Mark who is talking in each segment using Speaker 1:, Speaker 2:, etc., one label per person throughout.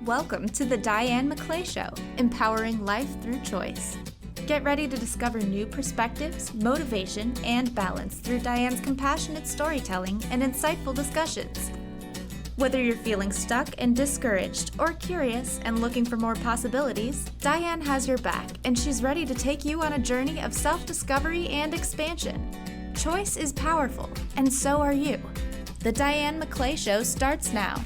Speaker 1: Welcome to the Diane McClay Show, empowering life through choice. Get ready to discover new perspectives, motivation, and balance through Diane's compassionate storytelling and insightful discussions. Whether you're feeling stuck and discouraged or curious and looking for more possibilities, Diane has your back, and she's ready to take you on a journey of self-discovery and expansion. Choice is powerful, and so are you. The Diane McClay Show starts now.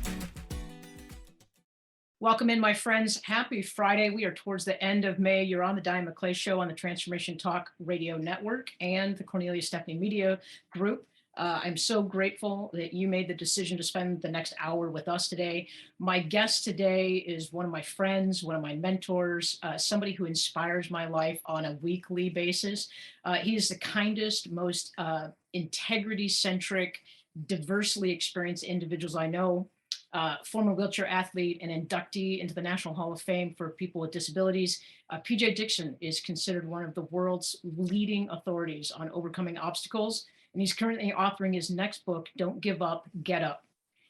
Speaker 2: Welcome in, my friends. Happy Friday. We are towards the end of May. You're on the Diane McClay Show on the Transformation Talk Radio Network and the Cornelia Stephanie Media Group. I'm so grateful that you made the decision to spend the next hour with us today. My guest today is one of my friends, one of my mentors, somebody who inspires my life on a weekly basis. He is the kindest, most integrity-centric, diversely experienced individuals I know. Former wheelchair athlete and inductee into the National Hall of Fame for people with disabilities. PJ Dickson is considered one of the world's leading authorities on overcoming obstacles, and he's currently authoring his next book, Don't Give Up, Get Up.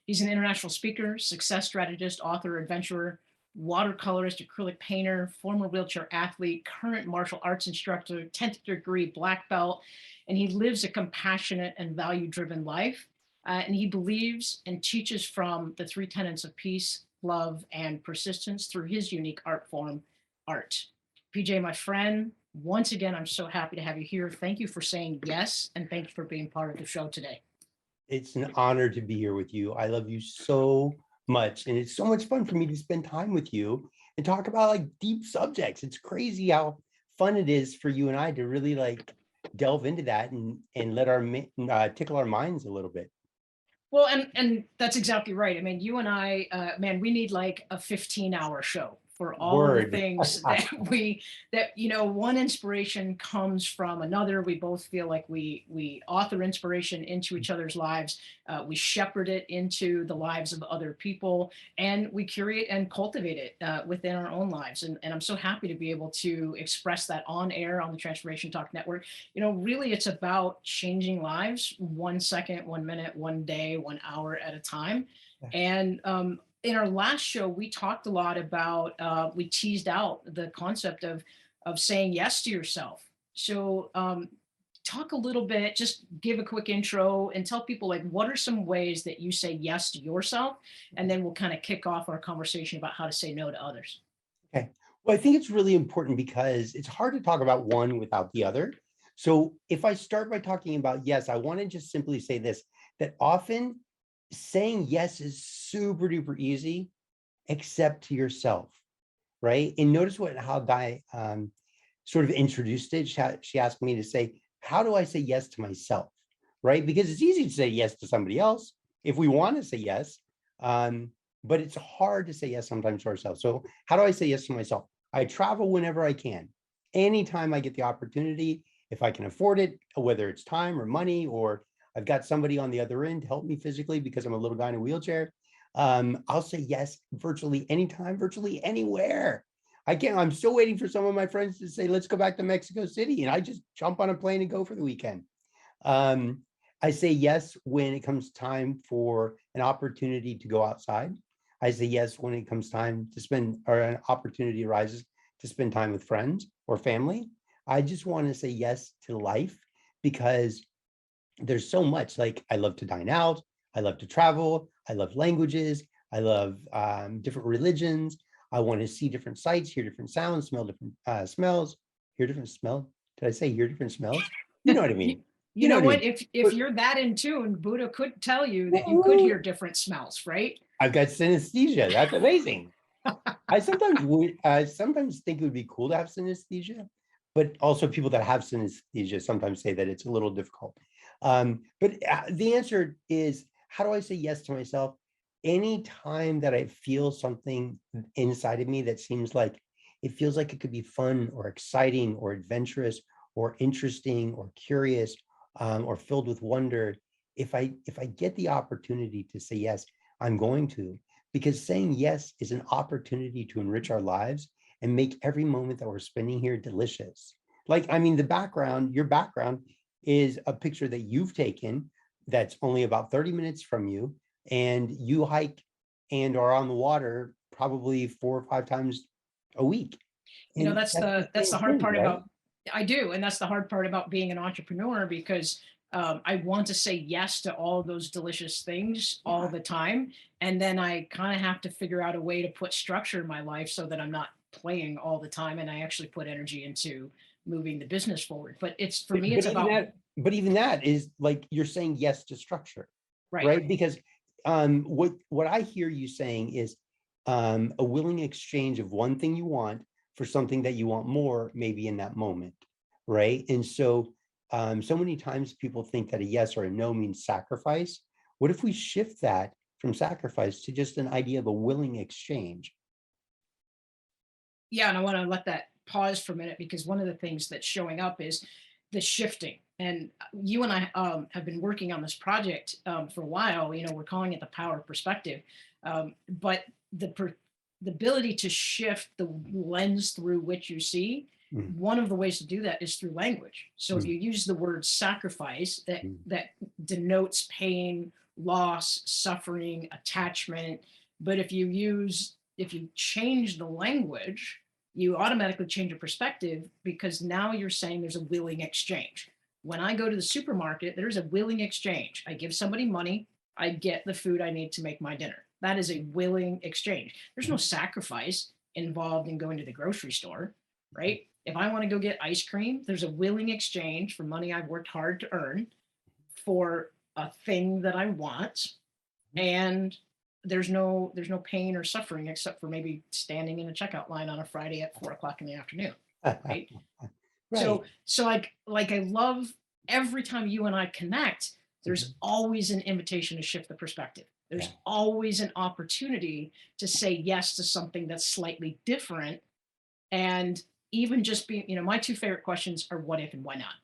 Speaker 2: He's an international speaker, success strategist, author, adventurer, watercolorist, acrylic painter, former wheelchair athlete, current martial arts instructor, 10th degree black belt, and he lives a compassionate and value-driven life. And he believes and teaches from the three tenets of peace, love, and persistence through his unique art form, art. PJ, my friend, once again, I'm so happy to have you here. Thank you for saying yes, and thank you for being part of the show today.
Speaker 3: It's an honor to be here with you. I love you so much, and it's so much fun for me to spend time with you and talk about like deep subjects. It's crazy how fun it is for you and I to really like delve into that and let our tickle our minds a little bit.
Speaker 2: Well, and that's exactly right. I mean, you and I, man, we need like a 15-hour show for all of the things that one inspiration comes from another. We both feel like we author inspiration into each other's lives. We shepherd it into the lives of other people, and we curate and cultivate it within our own lives. And I'm so happy to be able to express that on air on the Transformation Talk Network. Really, it's about changing lives 1 second, 1 minute, 1 day, 1 hour at a time. And in our last show, we talked a lot about, we teased out the concept of saying yes to yourself. So talk a little bit, just give a quick intro and tell people like, what are some ways that you say yes to yourself? And then we'll kind of kick off our conversation about how to say no to others.
Speaker 3: Okay. Well, I think it's really important because it's hard to talk about one without the other. So if I start by talking about yes, I want to just simply say this, that often saying yes is super duper easy, except to yourself, right? And notice how Di sort of introduced it. She asked me to say, how do I say yes to myself, right? Because it's easy to say yes to somebody else if we want to say yes, but it's hard to say yes sometimes to ourselves. So how do I say yes to myself? I travel whenever I can. Anytime I get the opportunity, if I can afford it, whether it's time or money, or I've got somebody on the other end to help me physically because I'm a little guy in a wheelchair, I'll say yes virtually anytime, virtually anywhere. I'm still waiting for some of my friends to say, let's go back to Mexico City. And I just jump on a plane and go for the weekend. I say yes when it comes time for an opportunity to go outside. I say yes when it comes time to spend, or an opportunity arises to spend time with friends or family. I just want to say yes to life because there's so much. Like, I love to dine out, I love to travel, I love languages, I love different religions. I want to see different sights, hear different sounds, smell different smells, hear different smells. Did I say hear different smells? You know what I mean.
Speaker 2: You know what? If you're that in tune, Buddha could tell you that you could hear different smells, right?
Speaker 3: I've got synesthesia. That's amazing. I sometimes think it would be cool to have synesthesia, but also people that have synesthesia sometimes say that it's a little difficult. But the answer is, how do I say yes to myself? Anytime that I feel something inside of me that seems like it feels like it could be fun or exciting or adventurous or interesting or curious or filled with wonder, if I get the opportunity to say yes, I'm going to, because saying yes is an opportunity to enrich our lives and make every moment that we're spending here delicious. Like, I mean, your background is a picture that you've taken that's only about 30 minutes from you, and you hike and are on the water probably 4 or 5 times a week.
Speaker 2: You know,
Speaker 3: And
Speaker 2: that's
Speaker 3: that's the
Speaker 2: the
Speaker 3: same
Speaker 2: hard
Speaker 3: thing,
Speaker 2: part
Speaker 3: right?
Speaker 2: about, I do, and that's the hard part about being an entrepreneur, because I want to say yes to all those delicious things all
Speaker 3: Yeah.
Speaker 2: the time, and then I kind of have to figure out a way to put structure in my life so that I'm not playing all the time, and I actually put energy into moving the business forward. But it's, for me, it's about,
Speaker 3: But even that is like you're saying yes to structure,
Speaker 2: right.
Speaker 3: right? Because what I hear you saying is a willing exchange of one thing you want for something that you want more, maybe in that moment, right? And so so many times people think that a yes or a no means sacrifice. What if we shift that from sacrifice to just an idea of a willing exchange?
Speaker 2: Yeah, and I want to let that pause for a minute, because one of the things that's showing up is the shifting. And you and I have been working on this project for a while. You know, we're calling it the power of perspective, but the ability to shift the lens through which you see.
Speaker 3: Mm,
Speaker 2: One of the ways to do that is through language. So if
Speaker 3: mm,
Speaker 2: you use the word sacrifice, that
Speaker 3: mm,
Speaker 2: denotes pain, loss, suffering, attachment. But if you change the language, you automatically change your perspective, because now you're saying there's a willing exchange. When I go to the supermarket, there's a willing exchange. I give somebody money, I get the food I need to make my dinner. That is a willing exchange. There's no sacrifice involved in going to the grocery store, right? If I want to go get ice cream, there's a willing exchange for money I've worked hard to earn for a thing that I want, and there's no pain or suffering, except for maybe standing in a checkout line on a Friday at 4 o'clock in the afternoon,
Speaker 3: mm.
Speaker 2: right?
Speaker 3: Right.
Speaker 2: So like I love, every time you and I connect, there's
Speaker 3: Mhm.
Speaker 2: always an invitation to shift the perspective.
Speaker 3: Yeah.
Speaker 2: There's always an opportunity to say yes to something that's slightly different. And even just being, my two favorite questions are what if and why not,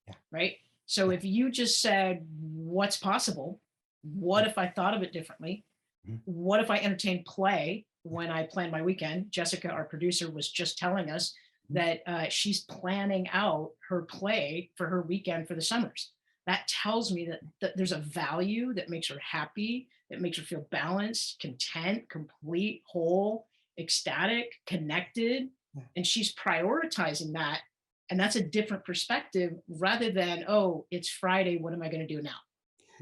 Speaker 3: Yeah.
Speaker 2: right? So
Speaker 3: Yeah.
Speaker 2: if you just said, what's possible? What if I thought of it differently?
Speaker 3: Mhm.
Speaker 2: What if I entertained play when I plan my weekend? Jessica, our producer, was just telling us
Speaker 3: Mhm.
Speaker 2: that she's planning out her play for her weekend for the summers. That tells me that there's a value that makes her happy, that makes her feel balanced, content, complete, whole, ecstatic, connected.
Speaker 3: Yeah.
Speaker 2: And she's prioritizing that. And that's a different perspective, rather than, oh, it's Friday, what am I going to do now?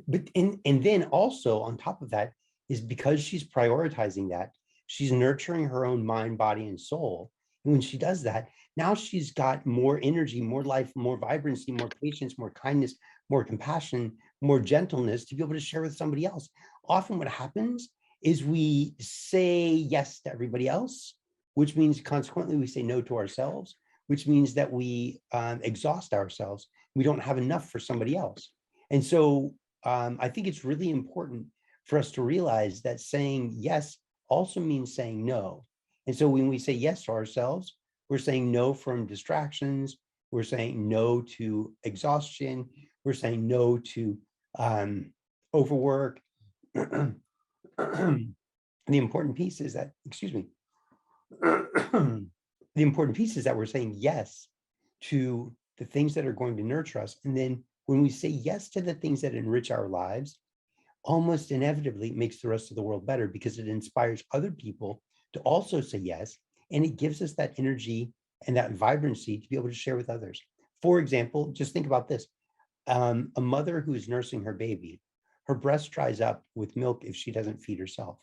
Speaker 3: But and then also on top of that is because she's prioritizing that, she's nurturing her own mind, body, and soul. And when she does that, now she's got more energy, more life, more vibrancy, more patience, more kindness, more compassion, more gentleness to be able to share with somebody else. Often what happens is we say yes to everybody else, which means consequently we say no to ourselves, which means that we exhaust ourselves. We don't have enough for somebody else. And so I think it's really important for us to realize that saying yes also means saying no. And so when we say yes to ourselves, we're saying no from distractions, we're saying no to exhaustion, we're saying no to overwork. The important piece is that, excuse me, the important piece is that we're saying yes to the things that are going to nurture us. And then when we say yes to the things that enrich our lives, almost inevitably it makes the rest of the world better, because it inspires other people to also say yes. And it gives us that energy and that vibrancy to be able to share with others. For example, just think about this. A mother who is nursing her baby, her breast dries up with milk if she doesn't feed herself,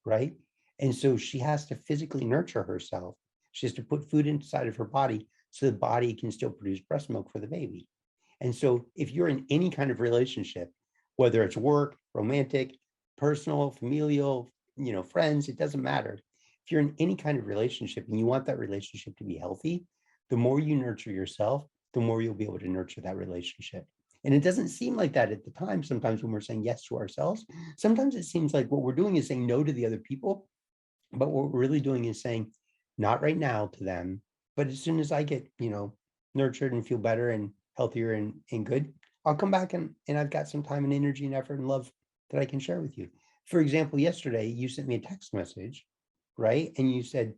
Speaker 3: right? And so she has to physically nurture herself. She has to put food inside of her body so the body can still produce breast milk for the baby. And so if you're in any kind of relationship, whether it's work, romantic, personal, familial, friends, it doesn't matter. If you're in any kind of relationship and you want that relationship to be healthy, the more you nurture yourself, the more you'll be able to nurture that relationship. And it doesn't seem like that at the time. Sometimes when we're saying yes to ourselves, sometimes it seems like what we're doing is saying no to the other people. But what we're really doing is saying not right now to them, but as soon as I get, nurtured and feel better and healthier and good, I'll come back and I've got some time and energy and effort and love that I can share with you. For example, yesterday you sent me a text message, right? And you said,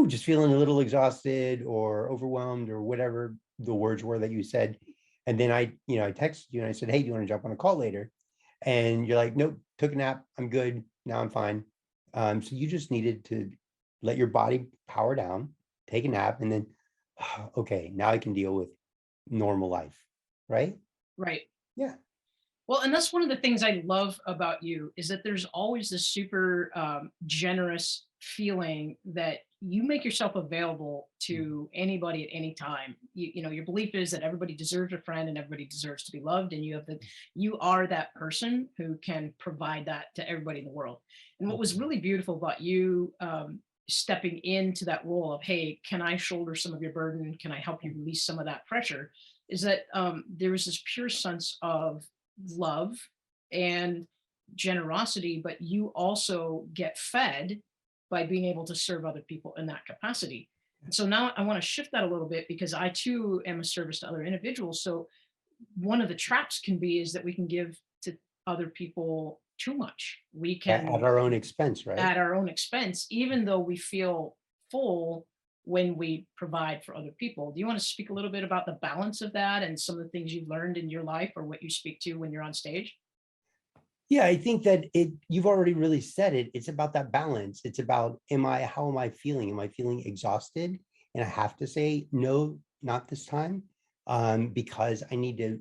Speaker 3: just feeling a little exhausted or overwhelmed or whatever the words were that you said. And then I texted you and I said, hey, do you want to jump on a call later? And you're like, nope, took a nap. I'm good. Now I'm fine. So you just needed to let your body power down, take a nap, and then, okay, now I can deal with normal life. Right?
Speaker 2: Right.
Speaker 3: Yeah.
Speaker 2: Well, and that's one of the things I love about you is that there's always this super generous feeling that you make yourself available to anybody at any time. Your belief is that everybody deserves a friend and everybody deserves to be loved, and you are that person who can provide that to everybody in the world. And what was really beautiful about you stepping into that role of, hey, can I shoulder some of your burden? Can I help you release some of that pressure? Is that there was this pure sense of love and generosity, but you also get fed by being able to serve other people in that capacity. And so now I want to shift that a little bit because I too am a service to other individuals. So one of the traps can be is that we can give to other people too much. We
Speaker 3: At
Speaker 2: can
Speaker 3: our own expense, right?
Speaker 2: at our own expense, even though we feel full when we provide for other people. Do you want to speak a little bit about the balance of that and some of the things you've learned in your life or what you speak to when you're on stage?
Speaker 3: Yeah, I think that you've already really said it. It's about that balance. It's about, how am I feeling? Am I feeling exhausted? And I have to say, no, not this time, because I need to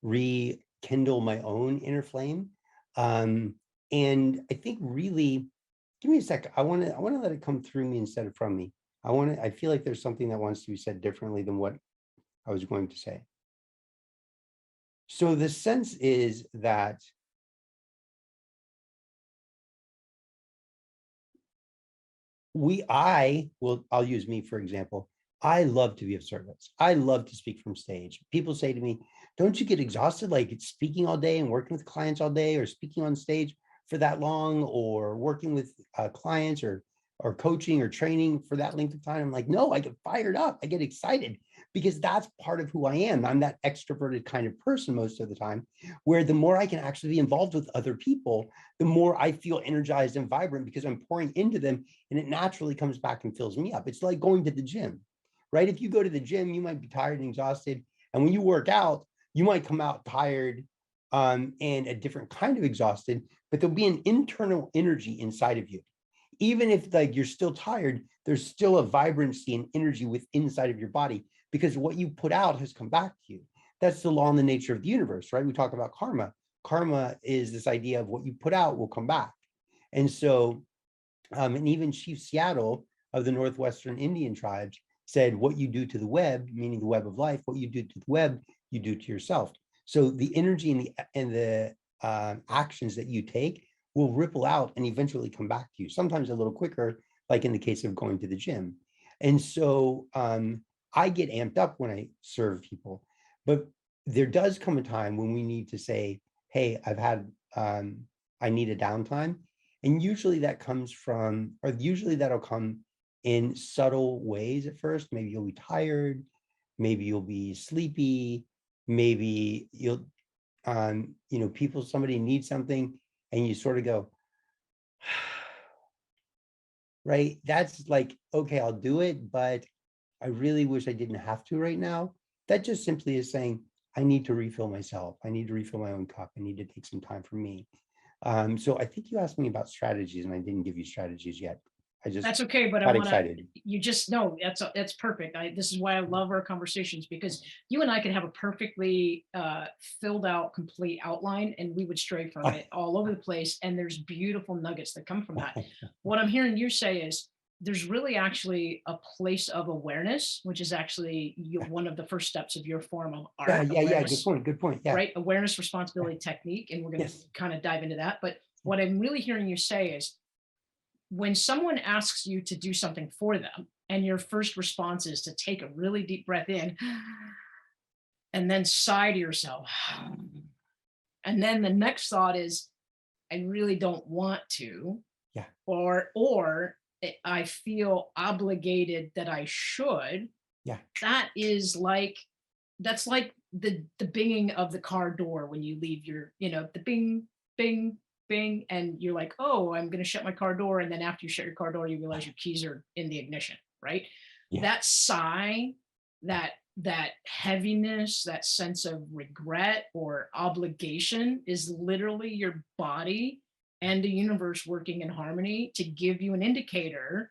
Speaker 3: rekindle my own inner flame. And I think really, give me a sec. I want to let it come through me instead of from me. I feel like there's something that wants to be said differently than what I was going to say. So the sense is that I'll use me for example. I love to be of service. I love to speak from stage. People say to me, don't you get exhausted like it's speaking all day and working with clients all day or speaking on stage for that long or working with clients or coaching or training for that length of time? I'm like, no, I get fired up. I get excited because that's part of who I am. I'm that extroverted kind of person most of the time, where the more I can actually be involved with other people, the more I feel energized and vibrant because I'm pouring into them and it naturally comes back and fills me up. It's like going to the gym, right? If you go to the gym, you might be tired and exhausted. And when you work out, you might come out tired and a different kind of exhausted, but there'll be an internal energy inside of you. Even if like you're still tired, there's still a vibrancy and energy inside of your body because what you put out has come back to you. That's the law in the nature of the universe, right? We talk about karma. Karma is this idea of what you put out will come back. And so, and even Chief Seattle of the Northwestern Indian tribes said, what you do to the web, meaning the web of life, what you do to the web, you do to yourself. So the energy and the actions that you take will ripple out and eventually come back to you, sometimes a little quicker, like in the case of going to the gym. And so I get amped up when I serve people, but there does come a time when we need to say, hey, I need a downtime. And usually that comes from, or usually that'll come in subtle ways at first. Maybe you'll be tired, maybe you'll be sleepy, maybe you'll, somebody needs something and you sort of go, right? That's like, okay, I'll do it, but I really wish I didn't have to right now. That just simply is saying, I need to refill myself. I need to refill my own cup. I need to take some time for me. So I think you asked me about strategies and I didn't give you strategies yet. I just
Speaker 2: That's okay, but I
Speaker 3: got
Speaker 2: want to,
Speaker 3: excited.
Speaker 2: you just know that's perfect. This is why I love our conversations because you and I could have a perfectly filled out, complete outline and we would stray from it all over the place. And there's beautiful nuggets that come from that. What I'm hearing you say is there's really actually a place of awareness, which is actually one of the first steps of your form of art.
Speaker 3: Yeah. Good point. Yeah.
Speaker 2: Right. Awareness, responsibility, technique. And we're going to kind of dive into that. But what I'm really hearing you say is, when someone asks you to do something for them and your first response is to take a really deep breath in and then sigh to yourself. And then the next thought is, I really don't want to.
Speaker 3: Yeah.
Speaker 2: Or I feel obligated that I should.
Speaker 3: Yeah.
Speaker 2: That's like the binging of the car door when you leave your, the bing, bing, bing, and you're like, oh, I'm going to shut my car door. And then after you shut your car door, you realize your keys are in the ignition, right?
Speaker 3: Yeah.
Speaker 2: That sigh, that heaviness, that sense of regret or obligation is literally your body and the universe working in harmony to give you an indicator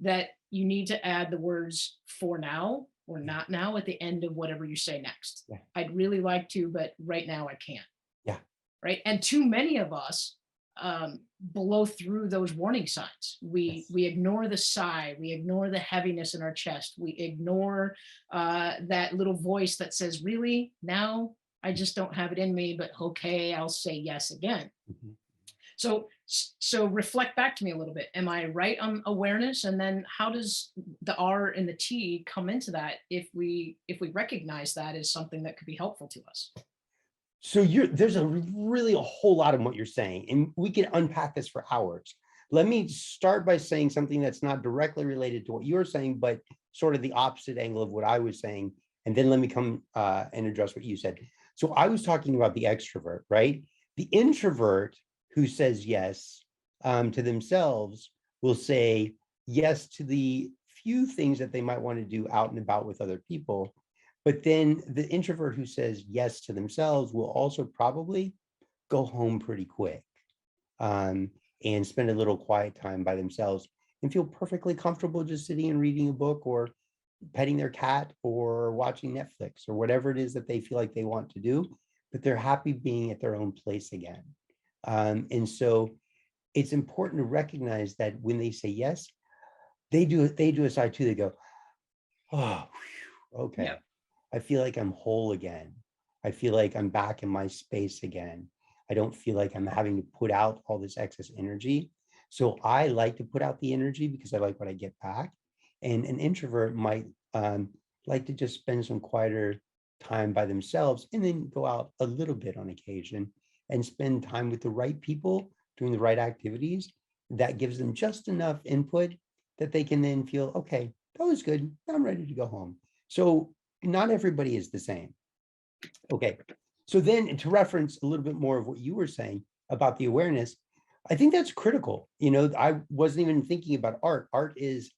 Speaker 2: that you need to add the words for now or not now at the end of whatever you say next.
Speaker 3: Yeah.
Speaker 2: I'd really like to, but right now I can't.
Speaker 3: Yeah.
Speaker 2: Right. And too many of us blow through those warning signs. We ignore the sigh, we ignore the heaviness in our chest, we ignore that little voice that says, really, now I just don't have it in me, but okay, I'll say yes again.
Speaker 3: Mhm.
Speaker 2: So reflect back to me a little bit. Am I right on awareness? And then how does the R and the T come into that if we recognize that as something that could be helpful to us?
Speaker 3: So there's really a whole lot of what you're saying, and we can unpack this for hours. Let me start by saying something that's not directly related to what you're saying, but sort of the opposite angle of what I was saying. And then let me come and address what you said. So I was talking about the extrovert, right? The introvert who says yes to themselves will say yes to the few things that they might want to do out and about with other people. But then the introvert who says yes to themselves will also probably go home pretty quick and spend a little quiet time by themselves and feel perfectly comfortable just sitting and reading a book or petting their cat or watching Netflix or whatever it is that they feel like they want to do, but they're happy being at their own place again. And so it's important to recognize that when they say yes, they do a side too. They go, oh, whew, okay.
Speaker 2: Yeah.
Speaker 3: I feel like I'm whole again. I feel like I'm back in my space again. I don't feel like I'm having to put out all this excess energy. So I like to put out the energy because I like what I get back. And an introvert might like to just spend some quieter time by themselves and then go out a little bit on occasion and spend time with the right people doing the right activities that gives them just enough input that they can then feel, okay, that was good. I'm ready to go home. So not everybody is the same. Okay, so then to reference a little bit more of what you were saying about the awareness, I think that's critical. You know, I wasn't even thinking about art. Art is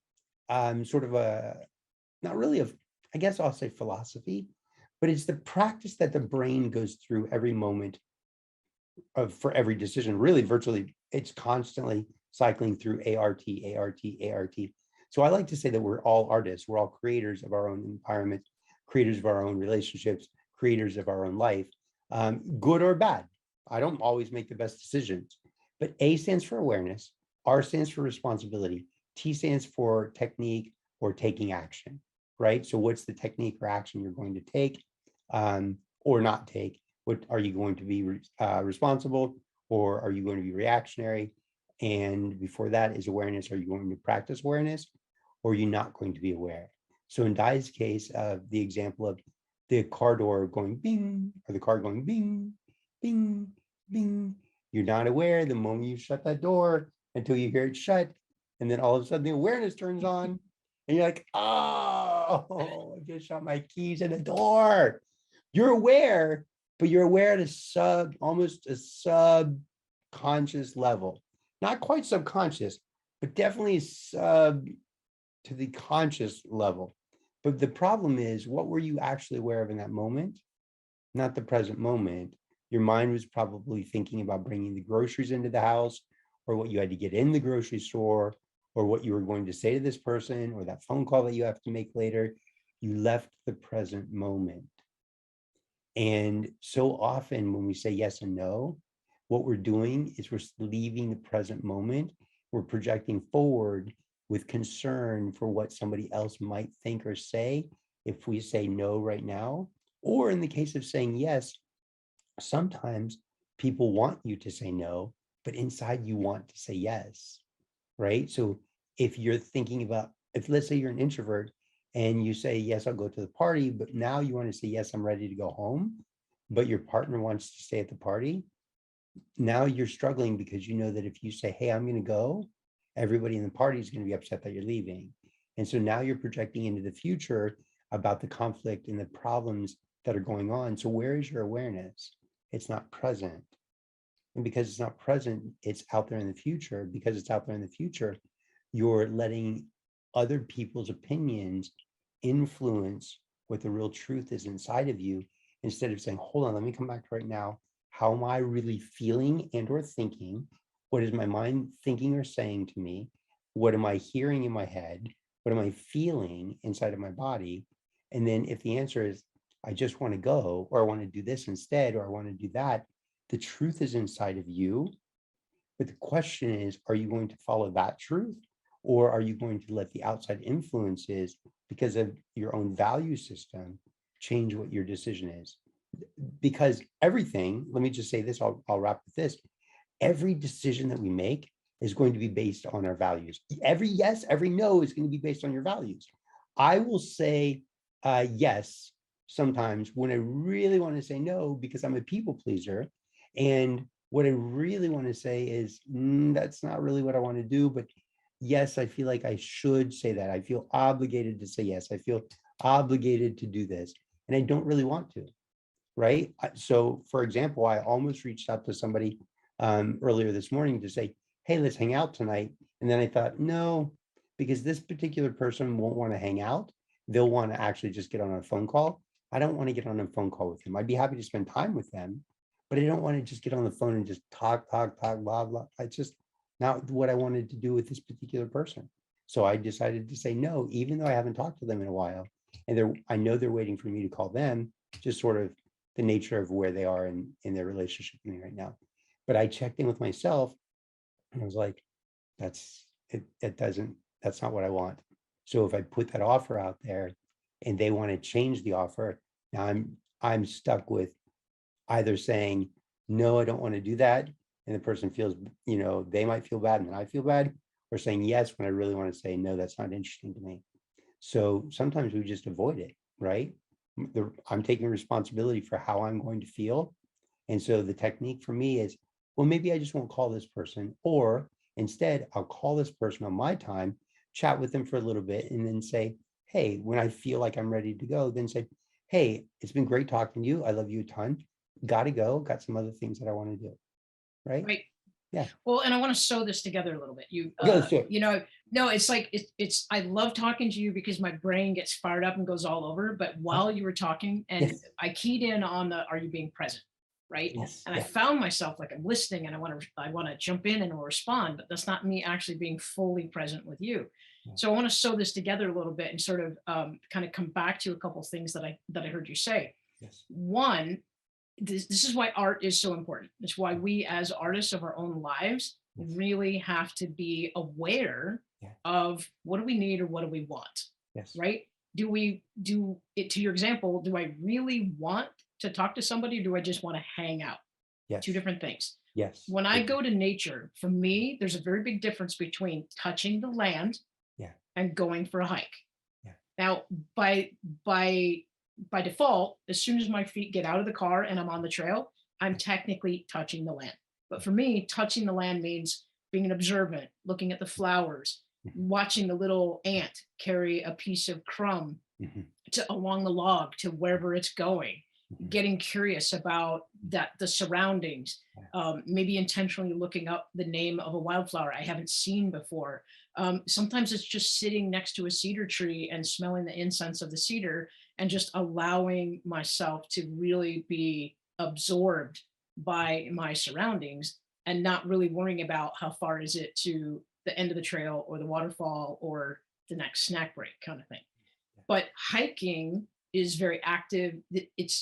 Speaker 3: sort of not really I guess I'll say philosophy, but it's the practice that the brain goes through every moment for every decision. Really, virtually, it's constantly cycling through ART, ART, ART. So I like to say that we're all artists. We're all creators of our own environment, creators of our own relationships, creators of our own life, good or bad. I don't always make the best decisions, but A stands for awareness, R stands for responsibility, T stands for technique or taking action, right? So what's the technique or action you're going to take or not take? What are you going to be responsible, or are you going to be reactionary? And before that is awareness. Are you going to practice awareness, or are you not going to be aware? So in Di's case, the example of the car door going bing, or the car going bing, bing, bing, you're not aware the moment you shut that door until you hear it shut. And then all of a sudden the awareness turns on and you're like, oh, I just shot my keys in the door. You're aware, but you're aware at almost a subconscious level. Not quite subconscious, but definitely sub to the conscious level. But the problem is, what were you actually aware of in that moment? Not the present moment. Your mind was probably thinking about bringing the groceries into the house, or what you had to get in the grocery store, or what you were going to say to this person, or that phone call that you have to make later. You left the present moment. And so often when we say yes and no, what we're doing is we're leaving the present moment. We're projecting forward with concern for what somebody else might think or say if we say no right now. Or in the case of saying yes, sometimes people want you to say no, but inside you want to say yes, right? So if you're thinking about, if let's say you're an introvert and you say, yes, I'll go to the party, but now you want to say, yes, I'm ready to go home, but your partner wants to stay at the party. Now you're struggling because you know that if you say, hey, I'm going to go, everybody in the party is going to be upset that you're leaving. And so now you're projecting into the future about the conflict and the problems that are going on. So where is your awareness? It's not present. And because it's not present, it's out there in the future. Because it's out there in the future, you're letting other people's opinions influence what the real truth is inside of you, instead of saying, hold on, let me come back to right now. How am I really feeling and or thinking? What is my mind thinking or saying to me? What am I hearing in my head? What am I feeling inside of my body? And then if the answer is, I just want to go, or I want to do this instead, or I want to do that, the truth is inside of you. But the question is, are you going to follow that truth? Or are you going to let the outside influences, because of your own value system, change what your decision is? Because everything, let me just say this, I'll wrap with this. Every decision that we make is going to be based on our values. Every yes, every no is going to be based on your values. I will say yes sometimes when I really want to say no, because I'm a people pleaser. And what I really want to say is, that's not really what I want to do. But yes, I feel like I should say that. I feel obligated to say yes. I feel obligated to do this. And I don't really want to, right? So for example, I almost reached out to somebody earlier this morning to say, hey, let's hang out tonight. And then I thought, no, because this particular person won't want to hang out. They'll want to actually just get on a phone call. I don't want to get on a phone call with them. I'd be happy to spend time with them, but I don't want to just get on the phone and just talk, blah, blah. It's just not what I wanted to do with this particular person. So I decided to say no, even though I haven't talked to them in a while. And I know they're waiting for me to call them, just sort of the nature of where they are in their relationship with me right now. But I checked in with myself and I was like, that's not what I want. So if I put that offer out there and they want to change the offer, now I'm stuck with either saying, no, I don't want to do that. And the person feels, they might feel bad and then I feel bad, or saying yes when I really want to say, no, that's not interesting to me. So sometimes we just avoid it, right? I'm taking responsibility for how I'm going to feel. And so the technique for me is, well, maybe I just won't call this person, or instead I'll call this person on my time, chat with them for a little bit, and then say, hey, when I feel like I'm ready to go, then say, hey, it's been great talking to you. I love you a ton. Got to go. Got some other things that I want to do. Right. Yeah.
Speaker 2: Well, and I want to sew this together a little bit. No, it's like, I love talking to you because my brain gets fired up and goes all over. But while you were talking, and
Speaker 3: Yes.
Speaker 2: I keyed in on are you being present? Right.
Speaker 3: Yes.
Speaker 2: And I found myself like I'm listening and I want to jump in and respond, but that's not me actually being fully present with you.
Speaker 3: Yeah.
Speaker 2: So I want to sew this together a little bit and sort of kind of come back to a couple of things that I heard you say.
Speaker 3: Yes.
Speaker 2: One, this is why art is so important. It's why we as artists of our own lives really have to be aware of what do we need or what do we want.
Speaker 3: Yes.
Speaker 2: Right? Do it, to your example, do I really want to talk to somebody, or do I just want to hang out?
Speaker 3: Yes.
Speaker 2: Two different things.
Speaker 3: Yes.
Speaker 2: When I go to nature, for me, there's a very big difference between touching the land and going for a hike.
Speaker 3: Yeah.
Speaker 2: Now, by default, as soon as my feet get out of the car and I'm on the trail, I'm technically touching the land. But for me, touching the land means being an observant, looking at the flowers, watching the little ant carry a piece of crumb along the log to wherever it's going, getting curious about the surroundings, maybe intentionally looking up the name of a wildflower I haven't seen before. Sometimes it's just sitting next to a cedar tree and smelling the incense of the cedar and just allowing myself to really be absorbed by my surroundings and not really worrying about how far is it to the end of the trail or the waterfall or the next snack break kind of thing. But hiking is very active.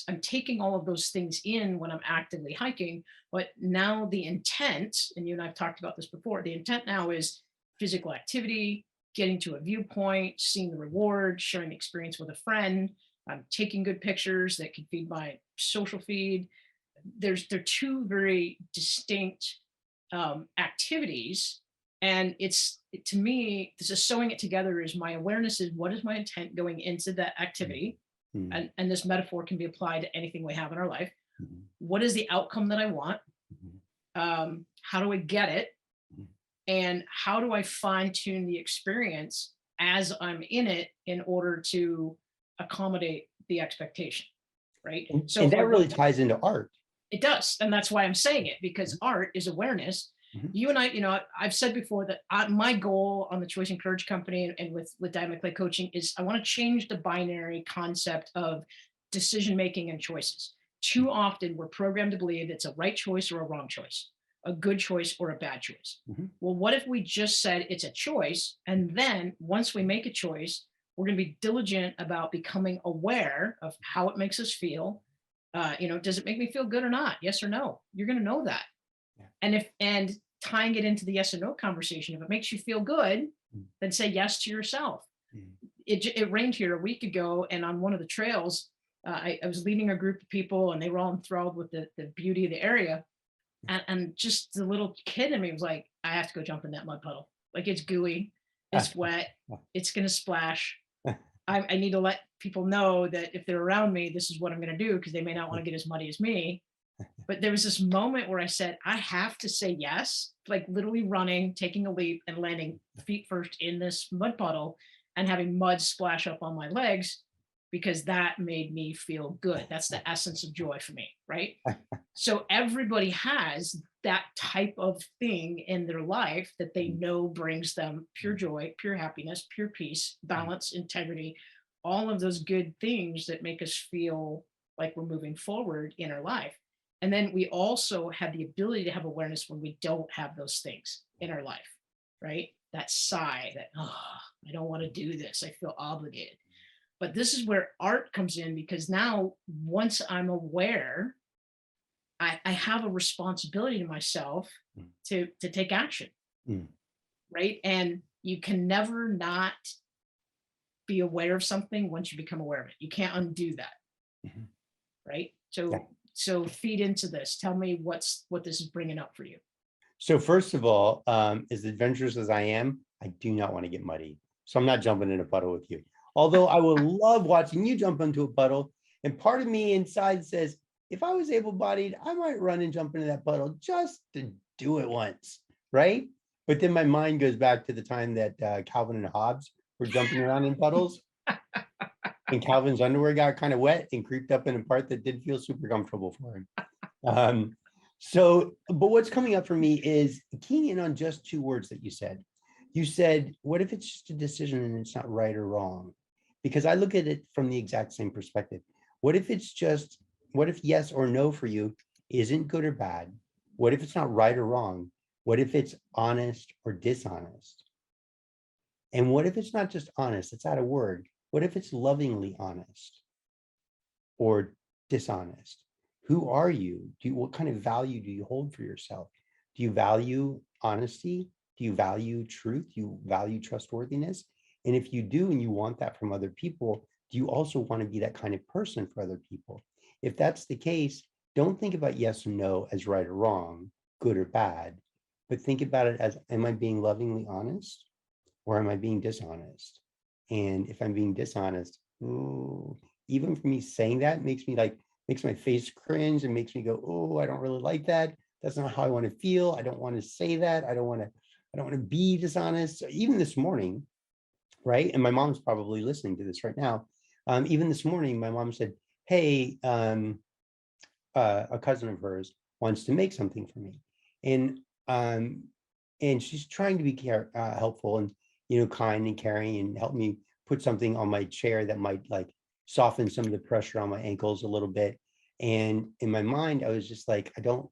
Speaker 2: I'm taking all of those things in when I'm actively hiking, but now the intent, and you and I've talked about this before, the intent now is physical activity, getting to a viewpoint, seeing the reward, sharing the experience with a friend, taking good pictures that can feed my social feed. They're two very distinct activities. And to me, this is sewing it together is my awareness is what is my intent going into that activity? And this metaphor can be applied to anything we have in our life. What is the outcome that I want? How do I get it? And how do I fine tune the experience as I'm in it in order to accommodate the expectation? Right.
Speaker 3: And that really ties into art.
Speaker 2: It does. And that's why I'm saying it, because art is awareness.
Speaker 3: Mhm.
Speaker 2: You and I, I've said before that my goal on the Choice and Courage Company and with Diane McClay Coaching is I want to change the binary concept of decision making and choices. Too often we're programmed to believe it's a right choice or a wrong choice, a good choice or a bad choice.
Speaker 3: Mhm.
Speaker 2: Well, what if we just said it's a choice? And then once we make a choice, we're going to be diligent about becoming aware of how it makes us feel. Does it make me feel good or not? Yes or no? You're going to know that.
Speaker 3: Yeah.
Speaker 2: And tying it into the yes or no conversation, if it makes you feel good, then say yes to yourself.
Speaker 3: Mhm.
Speaker 2: It rained here a week ago, and on one of the trails, I was leading a group of people, and they were all enthralled with the beauty of the area. And just the little kid in me was like, I have to go jump in that mud puddle. Like, it's gooey, it's wet, it's gonna splash. I need to let people know that if they're around me, this is what I'm gonna do, because they may not want to get as muddy as me. But there was this moment where I said, I have to say yes, like literally running, taking a leap and landing feet first in this mud puddle and having mud splash up on my legs, because that made me feel good. That's the essence of joy for me, right? So everybody has that type of thing in their life that they know brings them pure joy, pure happiness, pure peace, balance, integrity, all of those good things that make us feel like we're moving forward in our life. And then we also have the ability to have awareness when we don't have those things in our life, right? That sigh that, oh, I don't want to do this. I feel obligated. But this is where art comes in, because now once I'm aware, I have a responsibility to myself to take action,
Speaker 3: Mm.
Speaker 2: right? And you can never not be aware of something once you become aware of it. You can't undo that,
Speaker 3: Mhm.
Speaker 2: right?
Speaker 3: Yeah.
Speaker 2: So feed into this. Tell me what this is bringing up for you.
Speaker 3: So first of all, as adventurous as I am, I do not want to get muddy. So I'm not jumping in a puddle with you. Although I will love watching you jump into a puddle. And part of me inside says, if I was able-bodied, I might run and jump into that puddle just to do it once, right? But then my mind goes back to the time that Calvin and Hobbes were jumping around in puddles, and Calvin's underwear got kind of wet and creeped up in a part that didn't feel super comfortable for him. But what's coming up for me is keying in on just two words that you said. You said, what if it's just a decision and it's not right or wrong? Because I look at it from the exact same perspective. What if yes or no for you isn't good or bad? What if it's not right or wrong? What if it's honest or dishonest? And what if it's not just honest? Let's add a word. What if it's lovingly honest or dishonest? Who are you? What kind of value do you hold for yourself? Do you value honesty? Do you value truth? Do you value trustworthiness? And if you do, and you want that from other people, do you also want to be that kind of person for other people? If that's the case, don't think about yes or no as right or wrong, good or bad, but think about it as, am I being lovingly honest or am I being dishonest? And if I'm being dishonest, ooh, even for me saying that makes my face cringe and makes me go, oh, I don't really like that. That's not how I want to feel. I don't want to say that. I don't want to be dishonest. So even this morning, right? And my mom's probably listening to this right now. Even this morning, my mom said, hey, a cousin of hers wants to make something for me. And she's trying to be helpful and, kind and caring, and help me put something on my chair that might like soften some of the pressure on my ankles a little bit. And in my mind, I was just like, I don't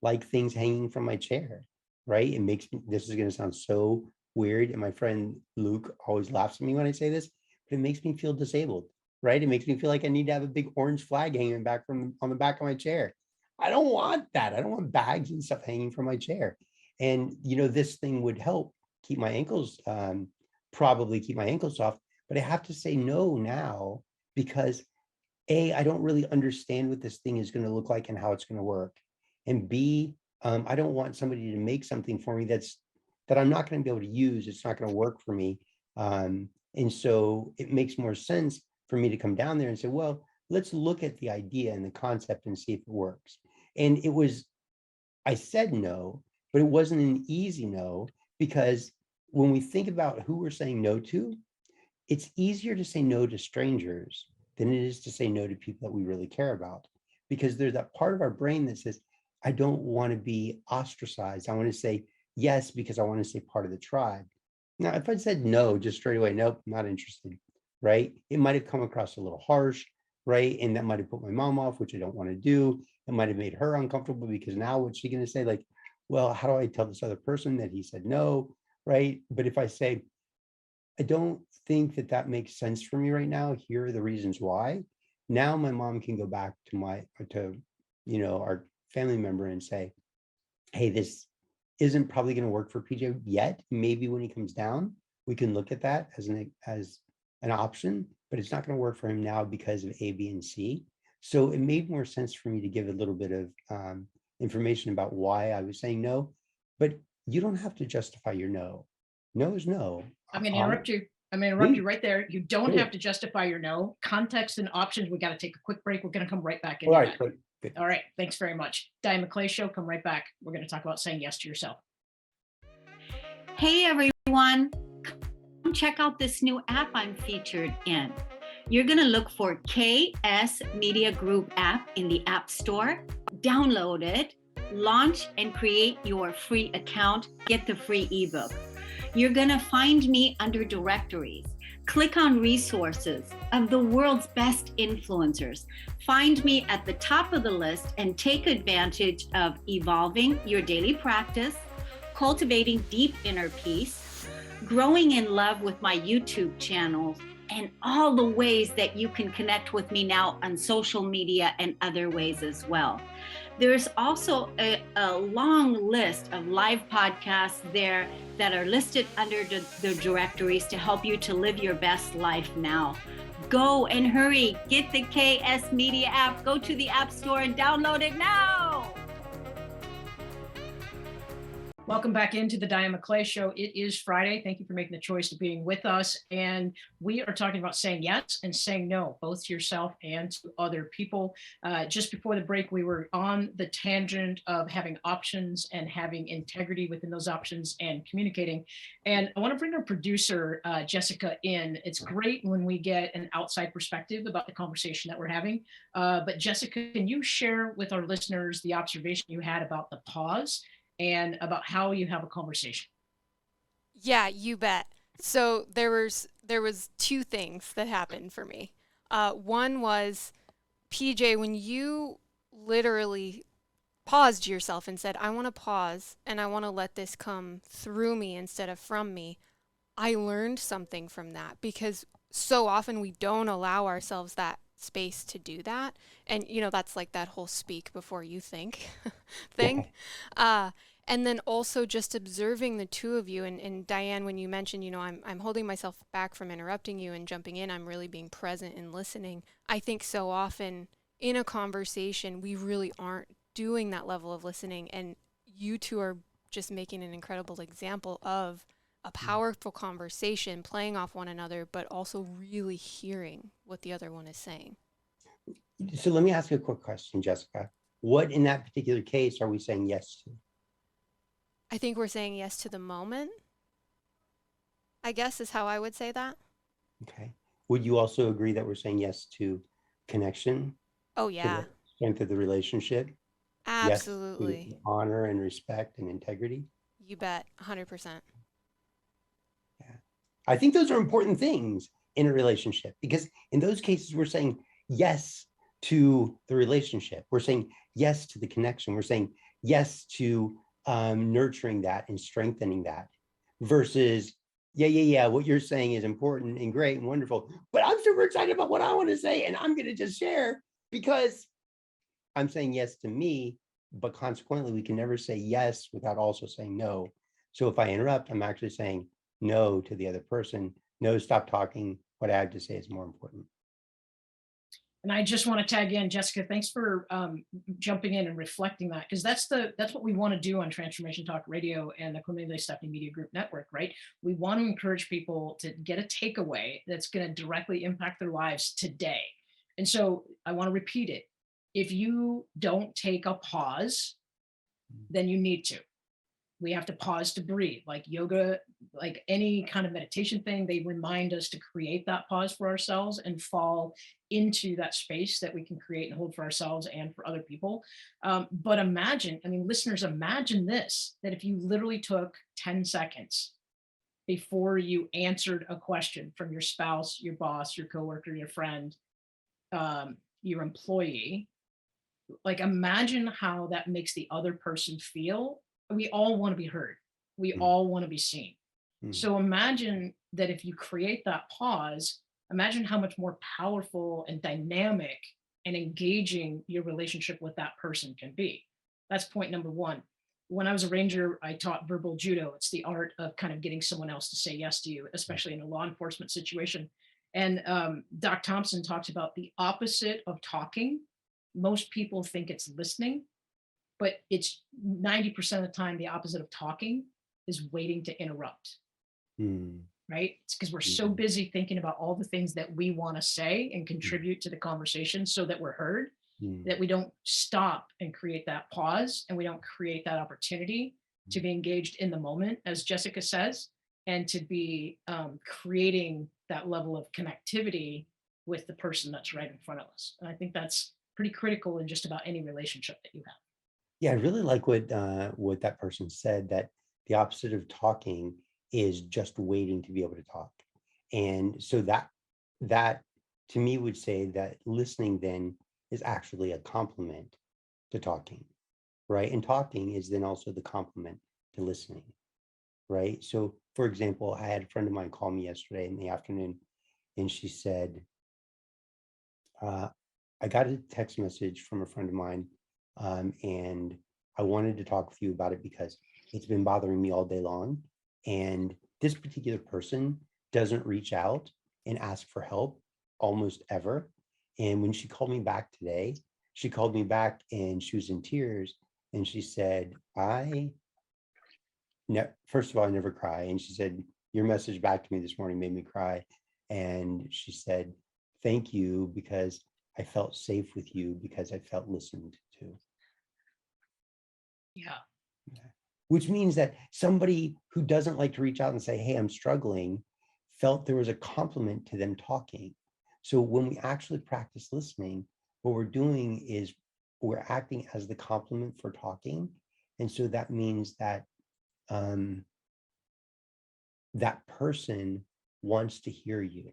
Speaker 3: like things hanging from my chair, right? It makes me, this is going to sound so weird. And my friend Luke always laughs at me when I say this, but it makes me feel disabled, right? It makes me feel like I need to have a big orange flag hanging back on the back of my chair. I don't want that. I don't want bags and stuff hanging from my chair. And, this thing would help keep my ankles, probably keep my ankles soft, but I have to say no now because A, I don't really understand what this thing is going to look like and how it's going to work. And B, I don't want somebody to make something for me that I'm not going to be able to use. It's not going to work for me. And so it makes more sense for me to come down there and say, well, let's look at the idea and the concept and see if it works. And I said no, but it wasn't an easy no, because when we think about who we're saying no to, it's easier to say no to strangers than it is to say no to people that we really care about. because there's that part of our brain that says, I don't want to be ostracized. I want to say yes because I want to stay part of the tribe. Now, if I said no, just straight away, nope, not interested, right? It might have come across a little harsh, right? And that might have put my mom off, which I don't want to do. It might have made her uncomfortable because now what's she going to say? Like, well, how do I tell this other person that he said no, right? But if I say, I don't think that that makes sense for me right now, here are the reasons why. Now my mom can go back to our family member and say, hey, this isn't probably going to work for PJ yet. Maybe when he comes down, we can look at that as an option, but it's not going to work for him now because of A, B, and C. So it made more sense for me to give a little bit of information about why I was saying no, but you don't have to justify your no. No is no.
Speaker 2: I'm going to interrupt you. I'm going to interrupt you right there. You don't
Speaker 3: Please.
Speaker 2: have to justify your no. Context and options. We got to take a quick break. We're going to come right back
Speaker 3: All
Speaker 2: into
Speaker 3: right,
Speaker 2: that.
Speaker 3: good.
Speaker 2: All right. Thanks very much. Diane McClay Show. Come right back. We're going to talk about saying yes to yourself.
Speaker 4: Hey, everyone. Come check out this new app I'm featured in. You're going to look for KS Media Group app in the App Store. Download it, launch and create your free account. Get the free ebook. You're going to find me under directories. Click on resources of the world's best influencers. Find me at the top of the list and take advantage of evolving your daily practice, cultivating deep inner peace, growing in love with my YouTube channel, and all the ways that you can connect with me now on social media and other ways as well. There's also a long list of live podcasts there that are listed under the directories to help you to live your best life now. Go and hurry, get the KS Media app, go to the App Store and download it now.
Speaker 2: Welcome back into the Diane McClay Show. It is Friday. Thank you for making the choice of being with us. And we are talking about saying yes and saying no, both to yourself and to other people. Just before the break, we were on the tangent of having options and having integrity within those options and communicating. And I want to bring our producer, Jessica, in. It's great when we get an outside perspective about the conversation that we're having. But Jessica, can you share with our listeners the observation you had about the pause and about how you have a conversation?
Speaker 5: Yeah, you bet. So there was two things that happened for me. One was, PJ, when you literally paused yourself and said, I want to pause and I want to let this come through me instead of from me, I learned something from that, because so often we don't allow ourselves that space to do that. And that's like that whole speak before you think thing. And then also just observing the two of you, and Diane, when you mentioned, I'm holding myself back from interrupting you and jumping in, I'm really being present and listening. I think so often in a conversation we really aren't doing that level of listening, and you two are just making an incredible example of a powerful conversation, playing off one another, but also really hearing what the other one is saying.
Speaker 3: So let me ask you a quick question, Jessica. What in that particular case are we saying yes to?
Speaker 5: I think we're saying yes to the moment, I guess, is how I would say that.
Speaker 3: Okay. Would you also agree that we're saying yes to connection?
Speaker 5: Oh, yeah.
Speaker 3: To the strength of the relationship?
Speaker 5: Absolutely.
Speaker 3: Yes to honor and respect and integrity?
Speaker 5: You bet. 100%.
Speaker 3: Yeah. I think those are important things in a relationship, because in those cases, we're saying yes to the relationship. We're saying yes to the connection. We're saying yes to nurturing that and strengthening that, versus what you're saying is important and great and wonderful, but I'm super excited about what I want to say and I'm going to just share because I'm saying yes to me, but consequently we can never say yes without also saying no. So if I interrupt, I'm actually saying no to the other person. No, stop talking. What I have to say is more important.
Speaker 2: And I just want to tag in, Jessica, thanks for jumping in and reflecting that, because that's what we want to do on Transformation Talk Radio and the Cornelia Stephanie Media Group Network, right? We want to encourage people to get a takeaway that's going to directly impact their lives today. And so I want to repeat it. If you don't take a pause, then you need to. We have to pause to breathe. Like yoga, like any kind of meditation thing, they remind us to create that pause for ourselves and fall into that space that we can create and hold for ourselves and for other people. But imagine, I mean, listeners, imagine this, that if you literally took 10 seconds before you answered a question from your spouse, your boss, your coworker, your friend, your employee, like imagine how that makes the other person feel. We all want to be heard. We
Speaker 3: Mm.
Speaker 2: all want to be seen.
Speaker 3: Mm.
Speaker 2: So imagine that if you create that pause, imagine how much more powerful and dynamic and engaging your relationship with that person can be. That's point number one. When I was a ranger, I taught verbal judo. It's the art of kind of getting someone else to say yes to you, especially in a law enforcement situation. And Doc Thompson talks about the opposite of talking. Most people think it's listening, but it's 90% of the time the opposite of talking is waiting to interrupt.
Speaker 3: Mm.
Speaker 2: Right? It's because we're so busy thinking about all the things that we want to say and contribute to the conversation so that we're heard, that we don't stop and create that pause, and we don't create that opportunity to be engaged in the moment, as Jessica says, and to be creating that level of connectivity with the person that's right in front of us. And I think that's pretty critical in just about any relationship that you have.
Speaker 3: Yeah, I really like what that person said, that the opposite of talking is just waiting to be able to talk. And so that to me would say that listening then is actually a complement to talking, right? And talking is then also the complement to listening, right? So for example, I had a friend of mine call me yesterday in the afternoon, and she said, I got a text message from a friend of mine, and I wanted to talk with you about it because it's been bothering me all day long. And this particular person doesn't reach out and ask for help almost ever. And when she called me back today, she called me back and she was in tears. And she said, first of all, I never cry. And she said, your message back to me this morning made me cry. And she said, thank you, because I felt safe with you, because I felt listened to.
Speaker 2: Yeah.
Speaker 3: Which means that somebody who doesn't like to reach out and say, hey, I'm struggling, felt there was a compliment to them talking. So when we actually practice listening, what we're doing is we're acting as the complement for talking. And so that means that that person wants to hear you,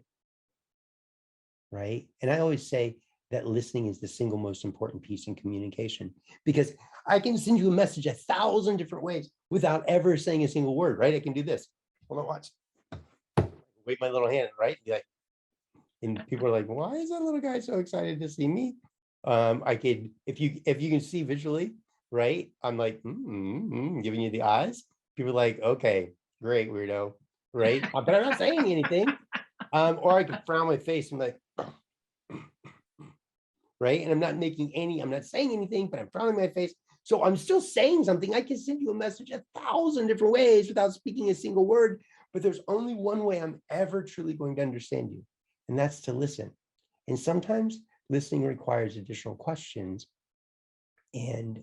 Speaker 3: right? And I always say that listening is the single most important piece in communication, because I can send you a message 1,000 different ways without ever saying a single word, right? I can do this. Hold on, watch. Wave my little hand, right? Be like, and people are like, why is that little guy so excited to see me? I could, if you can see visually, right? I'm like, giving you the eyes. People are like, okay, great, weirdo, right? But I'm not saying anything. Or I could frown my face and be like, right? And I'm not saying anything, but I'm frowning my face. So I'm still saying something. I can send you a message 1,000 different ways without speaking a single word, but there's only one way I'm ever truly going to understand you, and that's to listen. And sometimes listening requires additional questions and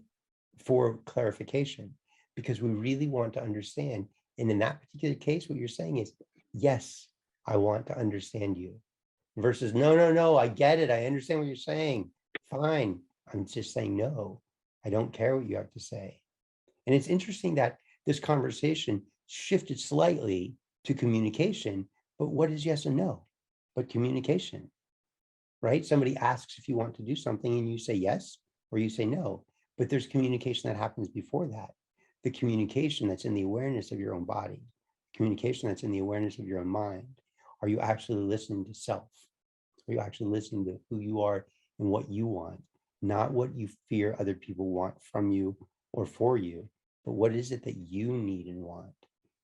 Speaker 3: for clarification, because we really want to understand. And in that particular case, what you're saying is, yes, I want to understand you, versus no, I get it. I understand what you're saying. Fine. I'm just saying, no, I don't care what you have to say. And it's interesting that this conversation shifted slightly to communication, but what is yes and no but communication, right? Somebody asks if you want to do something and you say yes, or you say no, but there's communication that happens before that. The communication that's in the awareness of your own body, communication that's in the awareness of your own mind. Are you actually listening to self? Are you actually listening to who you are and what you want, not what you fear other people want from you or for you, but what is it that you need and want?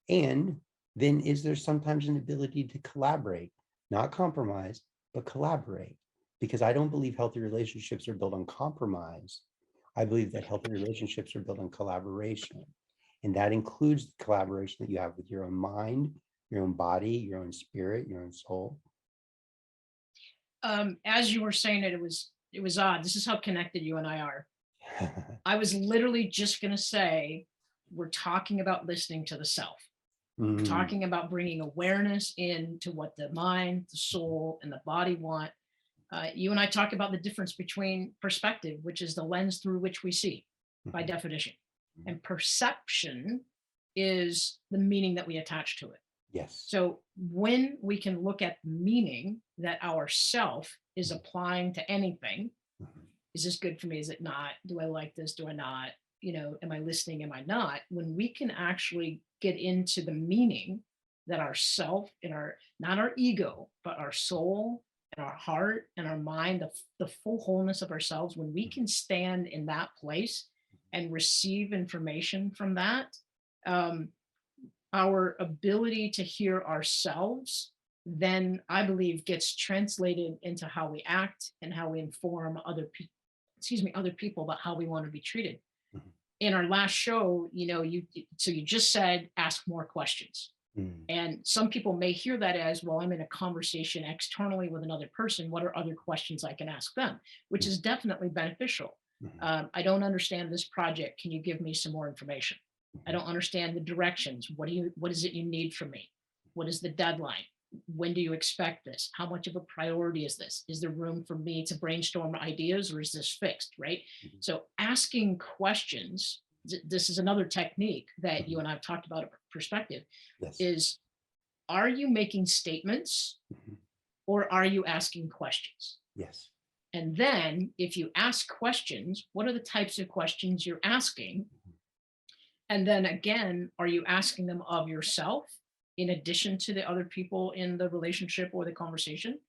Speaker 3: And then is there sometimes an ability to collaborate, not compromise, but collaborate? Because I don't believe healthy relationships are built on compromise. I believe that healthy relationships are built on collaboration. And that includes the collaboration that you have with your own mind, your own body, your own spirit, your own soul.
Speaker 2: As you were saying it was odd. This is how connected you and I are. I was literally just going to say we're talking about listening to the self.
Speaker 3: Mm.
Speaker 2: We're talking about bringing awareness into what the mind, the soul, and the body want. You and I talk about the difference between perspective, which is the lens through which we see, by
Speaker 3: Mhm.
Speaker 2: definition, and perception is the meaning that we attach to it.
Speaker 3: Yes.
Speaker 2: So when we can look at meaning that our self is applying to anything,
Speaker 3: Mhm.
Speaker 2: is this good for me? Is it not? Do I like this? Do I not? You know, am I listening? Am I not? When we can actually get into the meaning that our self and our, not our ego, but our soul and our heart and our mind, the full wholeness of ourselves, when we can stand in that place and receive information from that, um, our ability to hear ourselves then I believe gets translated into how we act and how we inform other people about how we want to be treated.
Speaker 3: Mhm.
Speaker 2: In our last show, you know, you just said ask more questions.
Speaker 3: Mm.
Speaker 2: And some people may hear that as, well, I'm in a conversation externally with another person. What are other questions I can ask them? Which is definitely beneficial.
Speaker 3: Mhm.
Speaker 2: I don't understand this project. Can you give me some more information? I don't understand the directions. What is it you need from me? What is the deadline? When do you expect this? How much of a priority is this? Is there room for me to brainstorm ideas, or is this fixed, right?
Speaker 3: Mhm.
Speaker 2: So asking questions, this is another technique that you
Speaker 3: Mhm.
Speaker 2: and I've talked about, perspective,
Speaker 3: Yes.
Speaker 2: is, are you making statements
Speaker 3: Mhm.
Speaker 2: or are you asking questions?
Speaker 3: Yes.
Speaker 2: And then if you ask questions, what are the types of questions you're asking? And then again, are you asking them of yourself in addition to the other people in the relationship or the conversation?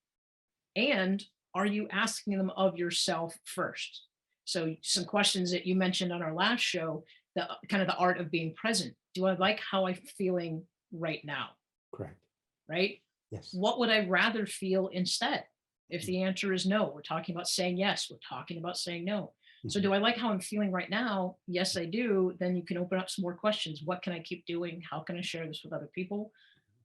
Speaker 2: And are you asking them of yourself first? So some questions that you mentioned on our last show, the kind of the art of being present. Do I like how I'm feeling right now?
Speaker 3: Correct.
Speaker 2: Right?
Speaker 3: Yes.
Speaker 2: What would I rather feel instead? If the answer is no, we're talking about saying yes, we're talking about saying no. So
Speaker 3: Mhm.
Speaker 2: do I like how I'm feeling right now? Yes, I do. Then you can open up some more questions. What can I keep doing? How can I share this with other people?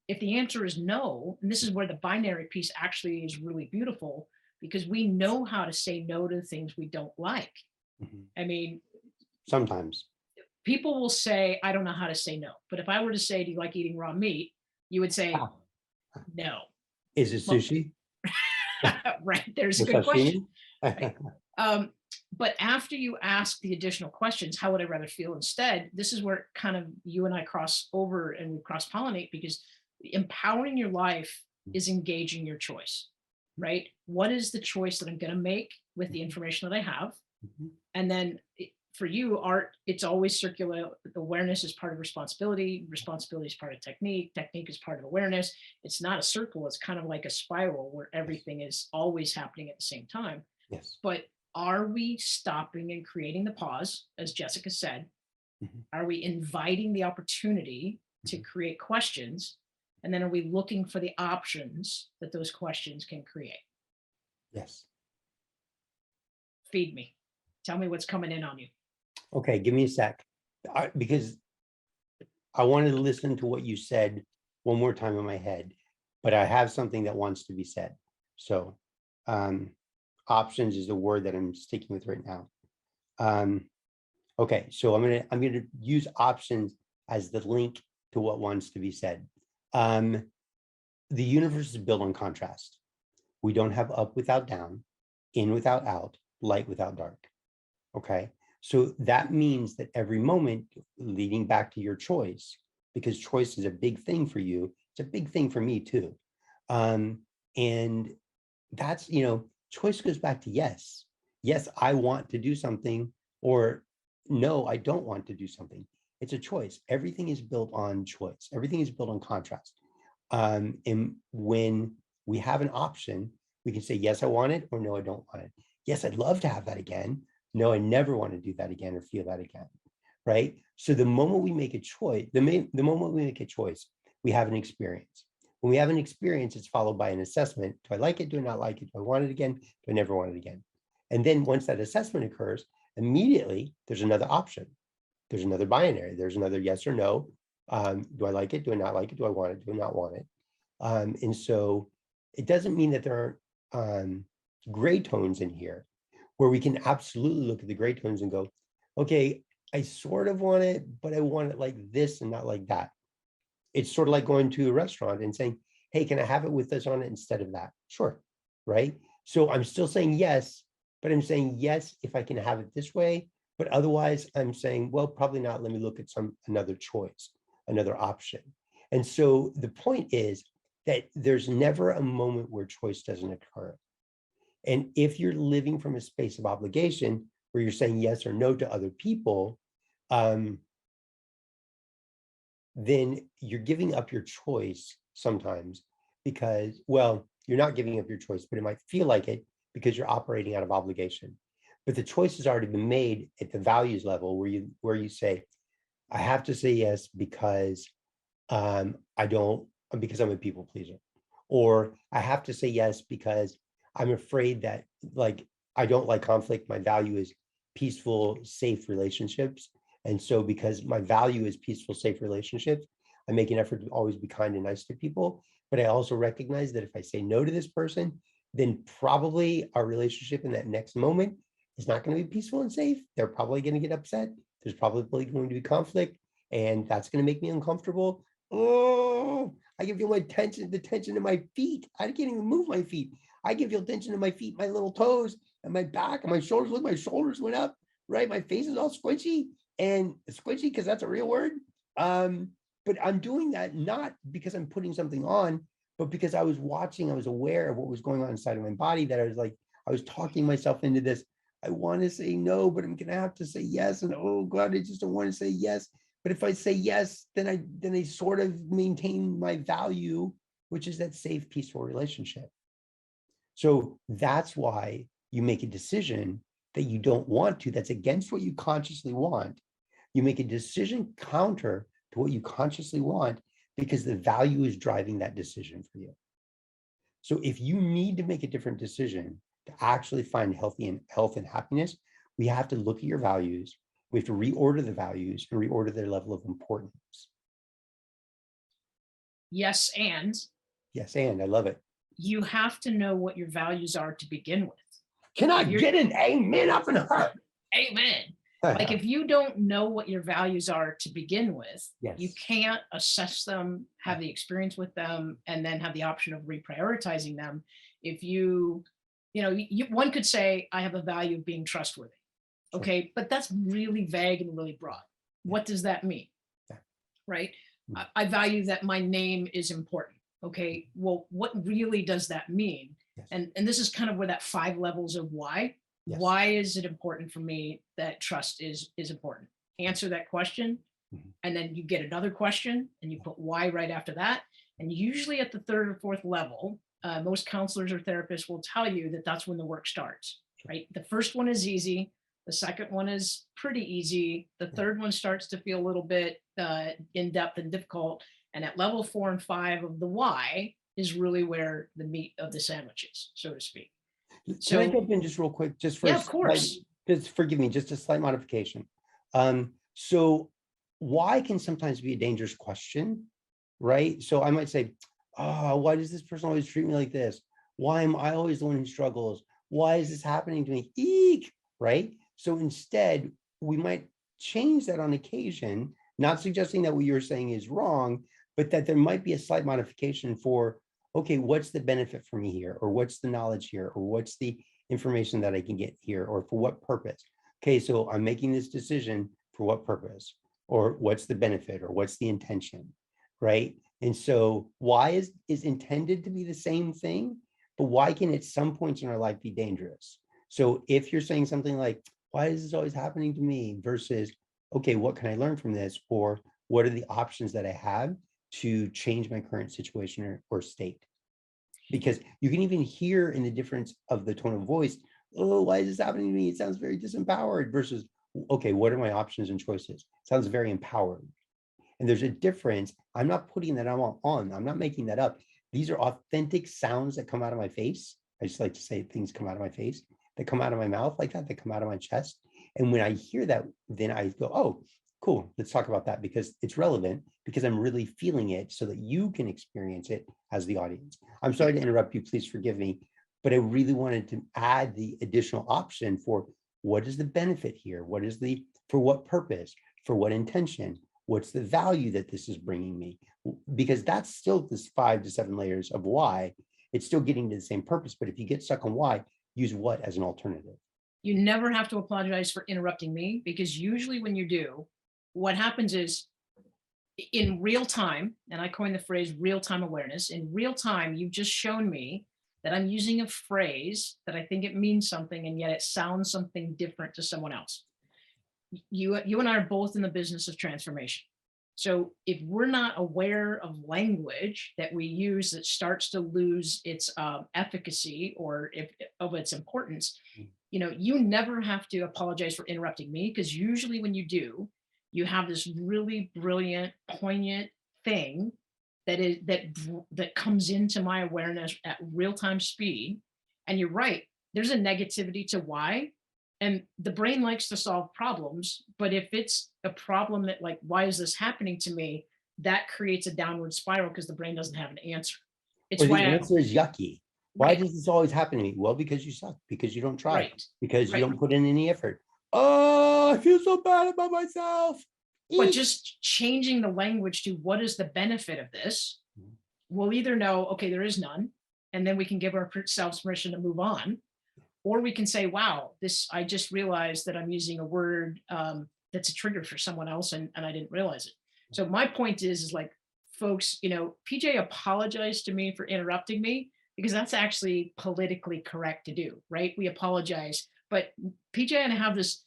Speaker 2: If the answer is no, and this is where the binary piece actually is really beautiful, because we know how to say no to things we don't like.
Speaker 3: Mhm.
Speaker 2: I mean,
Speaker 3: Sometimes.
Speaker 2: people will say, I don't know how to say no. But if I were to say, do you like eating raw meat? You would say,
Speaker 3: Ah.
Speaker 2: no.
Speaker 3: Is it
Speaker 2: Well,
Speaker 3: sushi
Speaker 2: right. There's a
Speaker 3: or
Speaker 2: good question.
Speaker 3: sashimi?
Speaker 2: But after you ask the additional questions, how would I rather feel instead? This is where kind of you and I cross over and we cross pollinate, because empowering your life is engaging your choice, right? What is the choice that I'm going to make with the information that I have?
Speaker 3: Mhm.
Speaker 2: And then for you, art, it's always circular. Awareness is part of responsibility. Responsibility is part of technique. Technique is part of awareness. It's not a circle. It's kind of like a spiral where everything is always happening at the same time.
Speaker 3: Yes.
Speaker 2: But are we stopping and creating the pause, as Jessica said?
Speaker 3: Mhm.
Speaker 2: Are we inviting the opportunity to
Speaker 3: Mhm.
Speaker 2: create questions? And then are we looking for the options that those questions can create?
Speaker 3: Yes.
Speaker 2: Feed me. Tell me what's coming in on you.
Speaker 3: Okay, give me a sec. Because I wanted to listen to what you said one more time in my head, but I have something that wants to be said. So options is the word that I'm sticking with right now. Okay, so I'm gonna use options as the link to what wants to be said. The universe is built on contrast. We don't have up without down, in without out, light without dark. Okay, so that means that every moment, leading back to your choice, because choice is a big thing for you, it's a big thing for me too. And that's, choice goes back to yes. Yes, I want to do something, or no, I don't want to do something. It's a choice. Everything is built on choice. Everything is built on contrast. And when we have an option, we can say, yes, I want it, or no, I don't want it. Yes, I'd love to have that again. No, I never want to do that again or feel that again. Right. So the moment we make a choice, the moment we make a choice, we have an experience. When we have an experience, it's followed by an assessment. Do I like it? Do I not like it? Do I want it again? Do I never want it again? And then once that assessment occurs, immediately there's another option. There's another binary. There's another yes or no. Do I like it? Do I not like it? Do I want it? Do I not want it? And so it doesn't mean that there aren't gray tones in here, where we can absolutely look at the gray tones and go, okay, I sort of want it, but I want it like this and not like that. It's sort of like going to a restaurant and saying, hey, can I have it with this on it instead of that? Sure, right? So I'm still saying yes, but I'm saying yes if I can have it this way. But otherwise, I'm saying, well, probably not. Let me look at another choice, another option. And so the point is that there's never a moment where choice doesn't occur. And if you're living from a space of obligation where you're saying yes or no to other people, then you're giving up your choice sometimes because, well, you're not giving up your choice, but it might feel like it because you're operating out of obligation. But the choice has already been made at the values level where you say, I have to say yes because because I'm a people pleaser, or I have to say yes because I'm afraid that I don't like conflict. My value is peaceful, safe relationships. And so because my value is peaceful, safe relationships, I make an effort to always be kind and nice to people. But I also recognize that if I say no to this person, then probably our relationship in that next moment is not going to be peaceful and safe. They're probably going to get upset. There's probably going to be conflict, and that's going to make me uncomfortable. Oh, I can feel the tension in my feet. I can't even move my feet. I can feel tension in my feet, my little toes, and my back, and my shoulders. Look, my shoulders went up, right? My face is all squishy because that's a real word. But I'm doing that not because I'm putting something on, but because I was aware of what was going on inside of my body, that I was talking myself into this. I want to say no, but I'm going to have to say yes. And oh God, I just don't want to say yes. But if I say yes, then I sort of maintain my value, which is that safe, peaceful relationship. So that's why you make a decision that you don't want to, that's against what you consciously want. You make a decision counter to what you consciously want because the value is driving that decision for you. So if you need to make a different decision to actually find health and happiness, we have to look at your values. We have to reorder the values and reorder their level of importance.
Speaker 2: Yes, and
Speaker 3: I love it.
Speaker 2: you have to know what your values are to begin with.
Speaker 3: Can I get an amen up in her?
Speaker 2: Amen. Like if you don't know what your values are to begin with,
Speaker 3: yes,
Speaker 2: you can't assess them, have the experience with them, and then have the option of reprioritizing them. If one could say, I have a value of being trustworthy.
Speaker 3: Sure.
Speaker 2: Okay, but that's really vague and really broad. What does that mean?
Speaker 3: Yeah.
Speaker 2: Right? I value that my name is important. Okay, well, what really does that mean? Yes. And this is kind of where that 5 levels of why. Yes. Why is it important for me that trust is important? Answer that question, and then you get another question, and you put why right after that. And usually at the 3rd or 4th level, most counselors or therapists will tell you that that's when the work starts. Right? The first one is easy. The second one is pretty easy. The third one starts to feel a little bit in depth and difficult. And at level 4 and 5 of the why is really where the meat of the sandwich is, so to speak.
Speaker 3: So, can I jump in just real quick? Just for
Speaker 2: of course.
Speaker 3: Just forgive me, just a slight modification. So why can sometimes be a dangerous question, right? So I might say, oh, why does this person always treat me like this? Why am I always the one who struggles? Why is this happening to me? Eek, right? So instead, we might change that on occasion, not suggesting that what you're saying is wrong, but that there might be a slight modification for, okay, what's the benefit for me here? Or what's the knowledge here? Or what's the information that I can get here? Or for what purpose? Okay, so I'm making this decision for what purpose? Or what's the benefit? Or what's the intention, right? And so why is intended to be the same thing, but why can at some points in our life be dangerous? So if you're saying something like, why is this always happening to me? Versus, okay, what can I learn from this? Or what are the options that I have to change my current situation or state? Because you can even hear in the difference of the tone of voice, oh, why is this happening to me? It sounds very disempowered versus, okay, what are my options and choices? It sounds very empowered. And there's a difference. I'm not putting that on. I'm not making that up. These are authentic sounds that come out of my face. I just like to say things come out of my face, that come out of my mouth like that come out of my chest. And when I hear that, then I go, oh, cool, let's talk about that because it's relevant, because I'm really feeling it so that you can experience it as the audience. I'm sorry to interrupt you, please forgive me, but I really wanted to add the additional option for what is the benefit here? What is the For what purpose? For what intention? What's the value that this is bringing me? Because that's still this 5 to 7 layers of why. It's still getting to the same purpose. But if you get stuck on why, use what as an alternative?
Speaker 2: You never have to apologize for interrupting me, because usually when you do, what happens is in real time, and I coined the phrase real-time awareness, in real time, you've just shown me that I'm using a phrase that I think it means something, and yet it sounds something different to someone else. You and I are both in the business of transformation. So if we're not aware of language that we use that starts to lose its efficacy or of its importance, you never have to apologize for interrupting me, because usually when you do, you have this really brilliant, poignant thing that comes into my awareness at real-time speed. And you're right, there's a negativity to why. And the brain likes to solve problems, but if it's a problem that, like, why is this happening to me? That creates a downward spiral because the brain doesn't have an answer. It's
Speaker 3: Or the
Speaker 2: why
Speaker 3: answer is yucky. Why
Speaker 2: right,
Speaker 3: does this always happen to me? Well, because you suck, because you don't try,
Speaker 2: right,
Speaker 3: because you
Speaker 2: right.
Speaker 3: don't put in any effort. Oh, I feel so bad about myself.
Speaker 2: But
Speaker 3: Eek.
Speaker 2: just changing the language to what is the benefit of this, we'll either know, okay, there is none, and then we can give ourselves permission to move on. Or we can say, wow, I just realized that I'm using a word that's a trigger for someone else, and I didn't realize it. So my point is like, folks, PJ apologized to me for interrupting me, because that's actually politically correct to do, right? We apologize. But PJ and I have this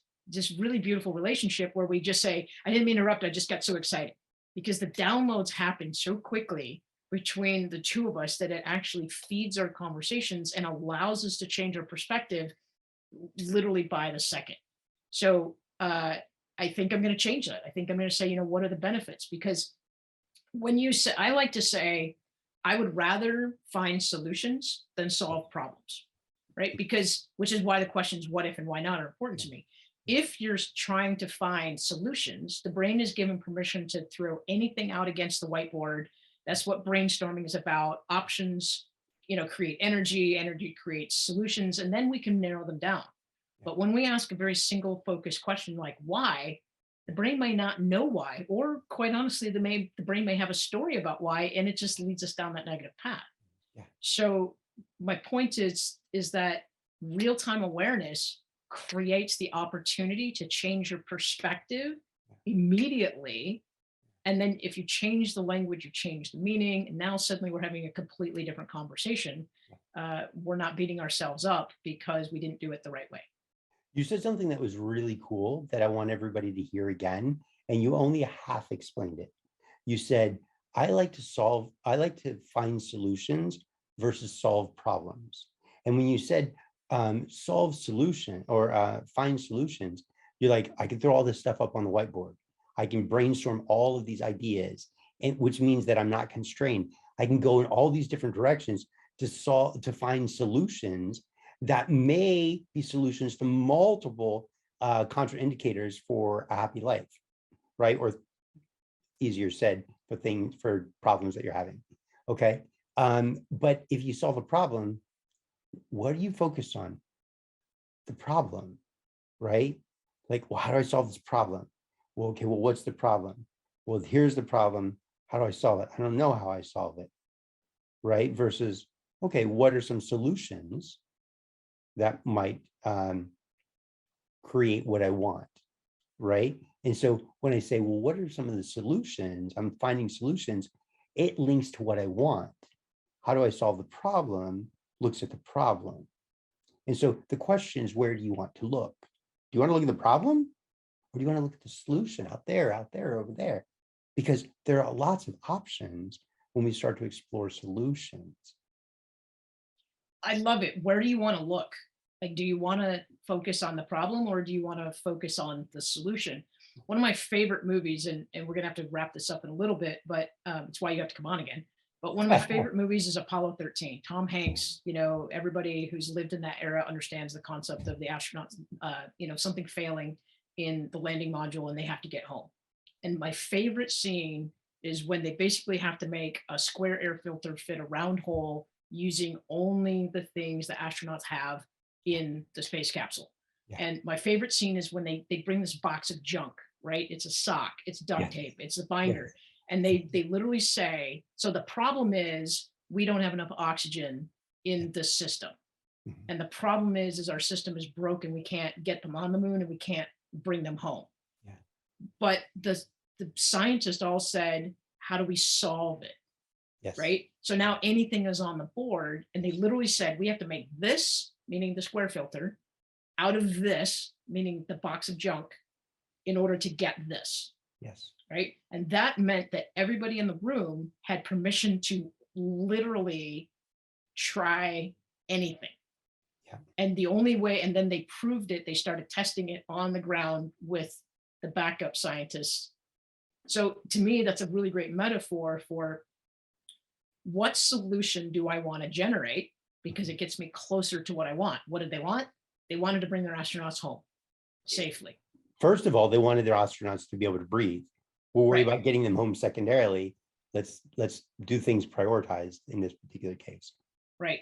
Speaker 2: really beautiful relationship where we just say, I didn't mean to interrupt, I just got so excited. Because the downloads happen so quickly between the two of us that it actually feeds our conversations and allows us to change our perspective literally by the second. So I think I'm going to change that. I think I'm going to say, what are the benefits? Because when you say, I like to say, I would rather find solutions than solve problems, right? Because, which is why the questions what if and why not are important to me. If you're trying to find solutions, the brain is given permission to throw anything out against the whiteboard. That's what brainstorming is about. Options, create energy creates solutions, and then we can narrow them down. But when we ask a very single focused question like why, the brain may not know why, or quite honestly, the brain may have a story about why, and it just leads us down that negative path.
Speaker 3: Yeah.
Speaker 2: So my point is that real-time awareness creates the opportunity to change your perspective immediately. And then if you change the language, you change the meaning. And now suddenly we're having a completely different conversation. We're not beating ourselves up because we didn't do it the right way.
Speaker 3: You said something that was really cool that I want everybody to hear again, and you only half explained it. You said, I like to find solutions versus solve problems. And when you said solve solution or find solutions, you're like, I can throw all this stuff up on the whiteboard. I can brainstorm all of these ideas, and which means that I'm not constrained. I can go in all these different directions to find solutions that may be solutions to multiple contraindicators for a happy life, right? Or easier said, for problems that you're having. Okay. But if you solve a problem, what are you focused on? The problem, right? Like, well, how do I solve this problem? Well, okay, well, what's the problem? Well, here's the problem. How do I solve it? I don't know how I solve it, right? Versus, okay, what are some solutions that might create what I want, right? And so when I say, well, what are some of the solutions? I'm finding solutions. It links to what I want. How do I solve the problem? Looks at the problem. And so the question is, where do you want to look? Do you want to look at the problem? Or do you want to look at the solution out there, over there? Because there are lots of options when we start to explore solutions.
Speaker 2: I love it. Where do you want to look? Like, do you want to focus on the problem, or do you want to focus on the solution? One of my favorite movies, and we're going to have to wrap this up in a little bit, but it's why you have to come on again. But one of my favorite movies is Apollo 13. Tom Hanks, everybody who's lived in that era understands the concept of the astronauts, something failing in the landing module and they have to get home. And my favorite scene is when they basically have to make a square air filter fit a round hole using only the things the astronauts have in the space capsule.
Speaker 3: Yeah.
Speaker 2: And my favorite scene is when they bring this box of junk, right? It's a sock, it's duct
Speaker 3: Yes.
Speaker 2: tape, it's a binder.
Speaker 3: Yes.
Speaker 2: And they literally say, so the problem is we don't have enough oxygen in the system.
Speaker 3: Mhm.
Speaker 2: And the problem is our system is broken. We can't get them on the moon and we can't bring them home.
Speaker 3: Yeah.
Speaker 2: But the scientists all said, how do we solve it?
Speaker 3: Yes.
Speaker 2: Right? So now anything is on the board, and they literally said, we have to make this, meaning the square filter, out of this, meaning the box of junk, in order to get this.
Speaker 3: Yes.
Speaker 2: Right? And that meant that everybody in the room had permission to literally try anything.
Speaker 3: Yeah.
Speaker 2: And the only way, and then they proved it, they started testing it on the ground with the backup scientists. So to me, that's a really great metaphor for what solution do I want to generate? Because it gets me closer to what I want. What did they want? They wanted to bring their astronauts home safely.
Speaker 3: First of all, they wanted their astronauts to be able to breathe. We'll worry
Speaker 2: Right.
Speaker 3: about getting them home secondarily. Let's do things prioritized in this particular case.
Speaker 2: Right.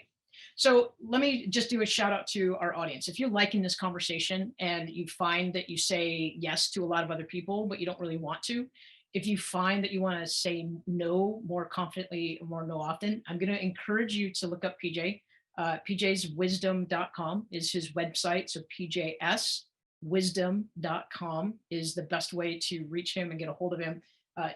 Speaker 2: So let me just do a shout out to our audience. If you're liking this conversation and you find that you say yes to a lot of other people, but you don't really want to, if you find that you want to say no more confidently, more no often, I'm going to encourage you to look up PJ. PJswisdom.com is his website. So PJswisdom.com is the best way to reach him and get a hold of him.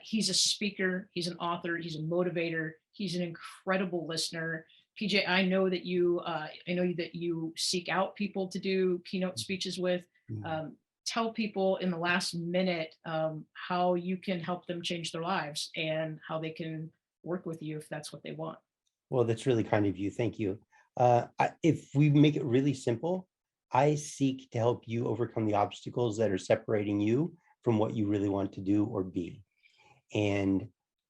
Speaker 2: He's a speaker, he's an author, he's a motivator, he's an incredible listener. PJ, I know that you seek out people to do keynote speeches with. Tell people in the last minute how you can help them change their lives and how they can work with you if that's what they want.
Speaker 3: Well, that's really kind of you. Thank you. If we make it really simple, I seek to help you overcome the obstacles that are separating you from what you really want to do or be. And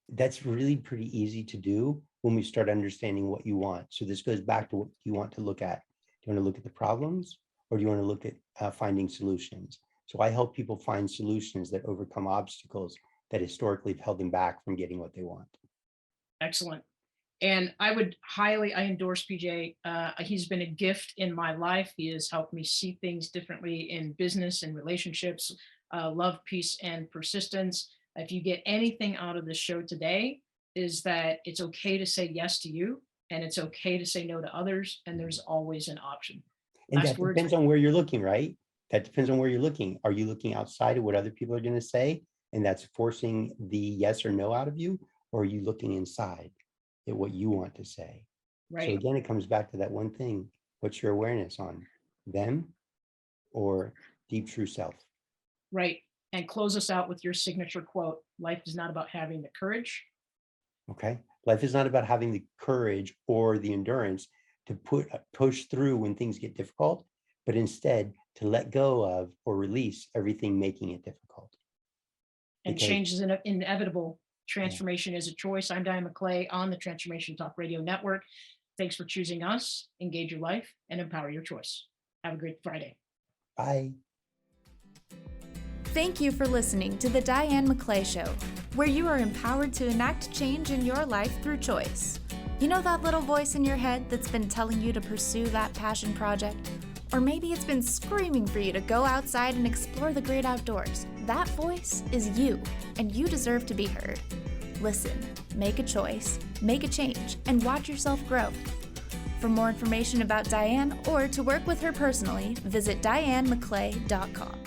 Speaker 3: that's really pretty easy to do when we start understanding what you want. So this goes back to what you want to look at. Do you want to look at the problems, or do you want to look at finding solutions? So I help people find solutions that overcome obstacles that historically have held them back from getting what they want.
Speaker 2: Excellent. And I endorse PJ. He's been a gift in my life. He has helped me see things differently in business and relationships, love, peace, and persistence. If you get anything out of this show today, is that it's okay to say yes to you, and it's okay to say no to others, and there's always an option.
Speaker 3: And that depends on where you're looking, right? That depends on where you're looking. Are you looking outside of what other people are going to say, and that's forcing the yes or no out of you? Or are you looking inside at what you want to say?
Speaker 2: Right.
Speaker 3: So again, it comes back to that one thing. What's your awareness on them or deep true self?
Speaker 2: Right. And close us out with your signature quote. Life is not about having the courage.
Speaker 3: Okay. Life is not about having the courage or the endurance to push through when things get difficult, but instead to let go of or release everything making it difficult.
Speaker 2: And change is inevitable. Transformation is a choice. I'm Diane McClay on the Transformation Talk Radio Network. Thanks for choosing us. Engage your life and empower your choice. Have a great Friday.
Speaker 3: Bye.
Speaker 1: Thank you for listening to the Diane McClay Show, where you are empowered to enact change in your life through choice. You know that little voice in your head that's been telling you to pursue that passion project? Or maybe it's been screaming for you to go outside and explore the great outdoors. That voice is you, and you deserve to be heard. Listen, make a choice, make a change, and watch yourself grow. For more information about Diane or to work with her personally, visit DianeMcClay.com.